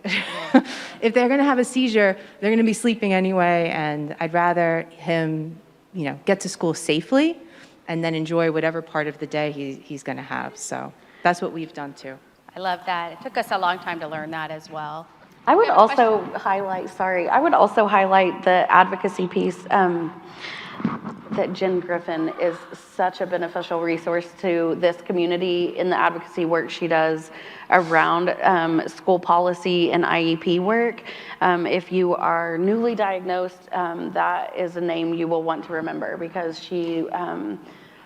if they're going to have a seizure, they're going to be sleeping anyway. And I'd rather him, get to school safely and then enjoy whatever part of the day he's going to have. So that's what we've done too. I love that. It took us a long time to learn that as well. I would also highlight the advocacy piece, that Jen Griffin is such a beneficial resource to this community in the advocacy work she does around school policy and IEP work. If you are newly diagnosed, that is a name you will want to remember because she,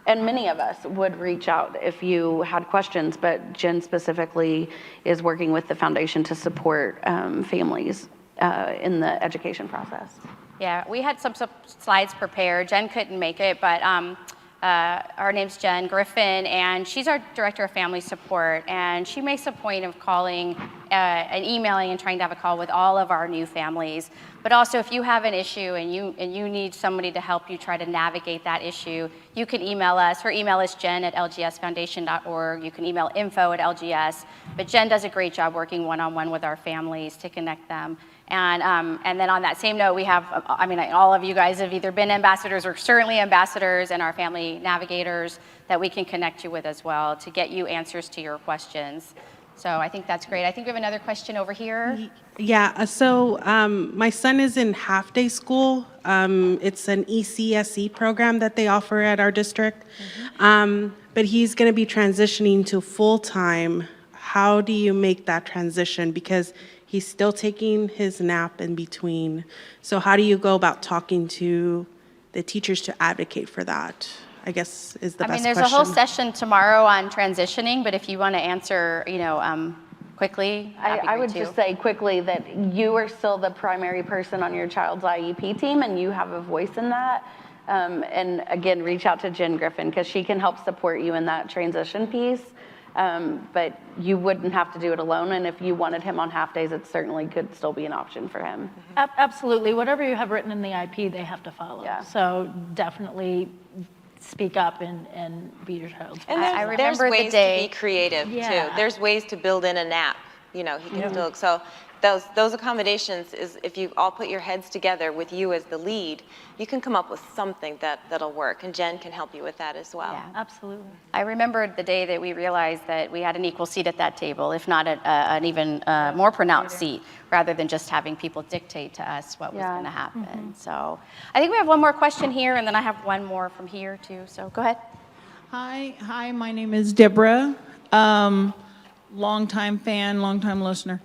and many of us would reach out if you had questions, but Jen specifically is working with the foundation to support families in the education process. Yeah, we had some slides prepared. Jen couldn't make it, but her name's Jen Griffin, and she's our director of family support, and she makes a point of calling and emailing and trying to have a call with all of our new families. But also, if you have an issue and you need somebody to help you try to navigate that issue, you can email us. Her email is jen@lgsfoundation.org. You can email info@lgs. But Jen does a great job working one-on-one with our families to connect them. And then on that same note, we have, all of you guys have either been ambassadors or certainly ambassadors and our family navigators that we can connect you with as well to get you answers to your questions. So I think that's great. I think we have another question over here. Yeah, so my son is in half-day school. It's an ECSE program that they offer at our district. But he's going to be transitioning to full-time. How do you make that transition? Because He's still taking his nap in between. So how do you go about talking to the teachers to advocate for that? I guess is the best question. There's a whole session tomorrow on transitioning, but if you want to answer, quickly, I would just say quickly that you are still the primary person on your child's IEP team, and you have a voice in that. And again, reach out to Jen Griffin, because she can help support you in that transition piece. But you wouldn't have to do it alone, and if you wanted him on half days, it certainly could still be an option for him. Absolutely. Whatever you have written in the IP, they have to follow. Yeah. So definitely speak up and be your child's And I there's remember the ways day- to be creative Yeah. too. There's ways to build in a nap. He can still, so those accommodations is, if you all put your heads together with you as the lead, you can come up with something that'll work, and Jen can help you with that as well. Yeah. Absolutely. I remembered the day that we realized that we had an equal seat at that table, if not an even more pronounced seat, rather than just having people dictate to us what was going to happen. So I think we have one more question here, and then I have one more from here too. So go ahead. Hi, my name is Deborah. Longtime fan, longtime listener.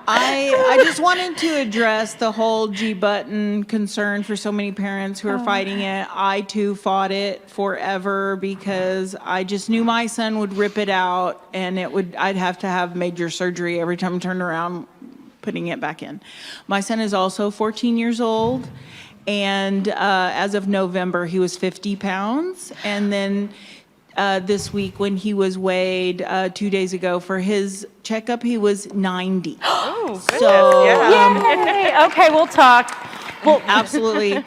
I just wanted to address the whole G button concern for so many parents who are fighting it. I too fought it forever because I just knew my son would rip it out, and I'd have to have major surgery every time I turned around putting it back in. My son is also 14 years old, and as of November he was 50 pounds, and then this week when he was weighed 2 days ago for his checkup, he was 90. Oh, goodness. So, Yay. Okay, we'll talk. Well, absolutely.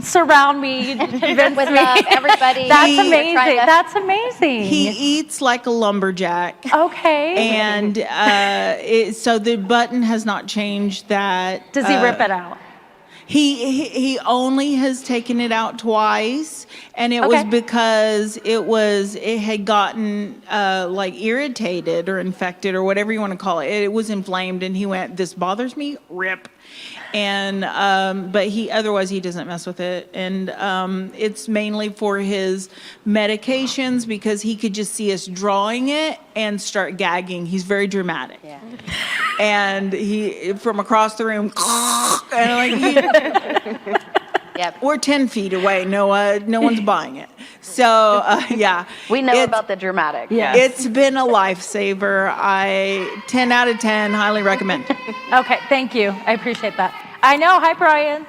Surround me, convince With me. love, everybody. That's We're amazing. trying to- That's amazing. He eats like a lumberjack. Okay. And so the button has not changed that. Does he rip it out? He only has taken it out twice, and it was because it had gotten like irritated or infected or whatever you want to call it. It was inflamed, and he went, "This bothers me, rip." And but otherwise he doesn't mess with it, and it's mainly for his medications because he could just see us drawing it and start gagging. He's very dramatic. Yeah. And he from across the room, and Yep. we're 10 feet away. No one's buying it. So yeah, We know about the dramatic. Yeah. it's been a lifesaver. 10 out of 10, highly recommend. Okay, thank you. I appreciate that. I know. Hi, Brian.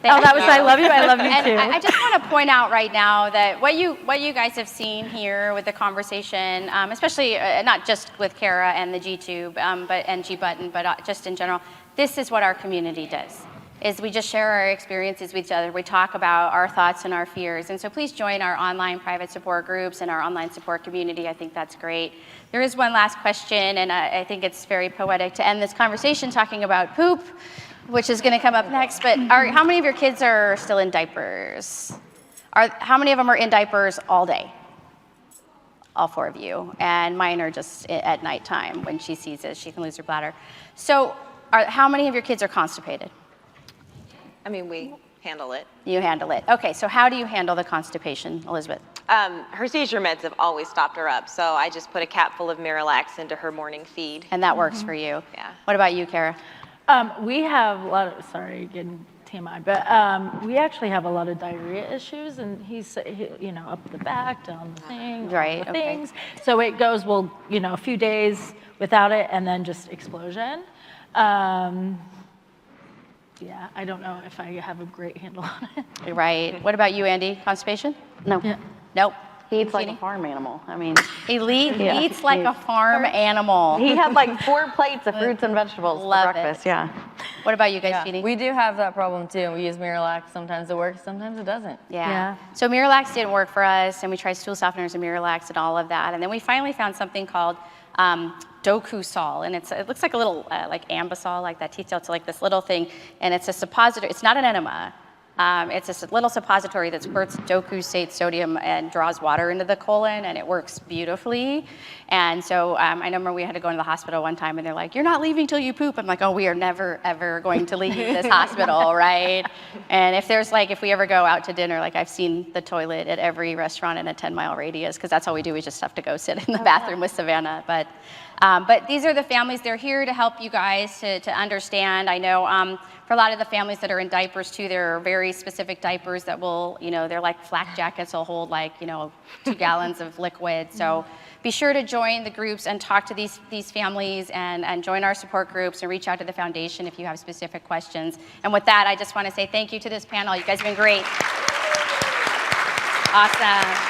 That was I love you. I love you And too. I just want to point out right now that what you guys have seen here with the conversation, especially not just with Kara and the G-tube and G-button, but just in general, this is what our community does. Is we just share our experiences with each other. We talk about our thoughts and our fears. And so please join our online private support groups and our online support community. I think that's great. There is one last question, and I think it's very poetic to end this conversation talking about poop, which is going to come up next. But how many of your kids are still in diapers? How many of them are in diapers all day? All 4 of you. And mine are just at nighttime when she sees it. She can lose her bladder. So how many of your kids are constipated? We handle it. You handle it. Okay, so how do you handle the constipation, Elizabeth? Her seizure meds have always stopped her up, so I just put a cap full of Miralax into her morning feed. And that works for you? Yeah. What about you, Kara? We have a lot of, sorry, getting TMI, but we actually have a lot of diarrhea issues, and he's, up the back, down the thing, Right, all the okay. things. So it goes, a few days without it, and then just explosion. Yeah, I don't know if I have a great handle on it. Right. What about you, Andy? Constipation? No. Yeah. Nope. He eats like Jeannie? a farm animal. He Yeah. eats like a farm animal. He had like 4 plates of fruits and vegetables Love for it. breakfast. Yeah. What about you guys, Yeah, Jeannie? we do have that problem too. We use Miralax. Sometimes it works, sometimes it doesn't. Yeah. So Miralax didn't work for us, and we tried stool softeners and Miralax and all of that. And then we finally found something called Docusol, and it looks like a little like Ambisol, like that T-cell. It's like this little thing, and it's a suppositor. It's not an enema. It's this little suppository that squirts docusate sodium and draws water into the colon, and it works beautifully. And so I remember we had to go into the hospital one time, and they're like, "You're not leaving till you poop." I'm like, "Oh, we are never, ever going to leave this hospital, right?" And if we ever go out to dinner, like I've seen the toilet at every restaurant in a 10-mile radius, because that's all we do. We just have to go sit in the bathroom with Savannah. But these are the families. They're here to help you guys to understand. I know for a lot of the families that are in diapers too, there are very specific diapers that will, they're like flak jackets will hold 2 gallons of liquid. So be sure to join the groups and talk to these families and join our support groups and reach out to the foundation if you have specific questions. And with that, I just want to say thank you to this panel. You guys have been great. Awesome.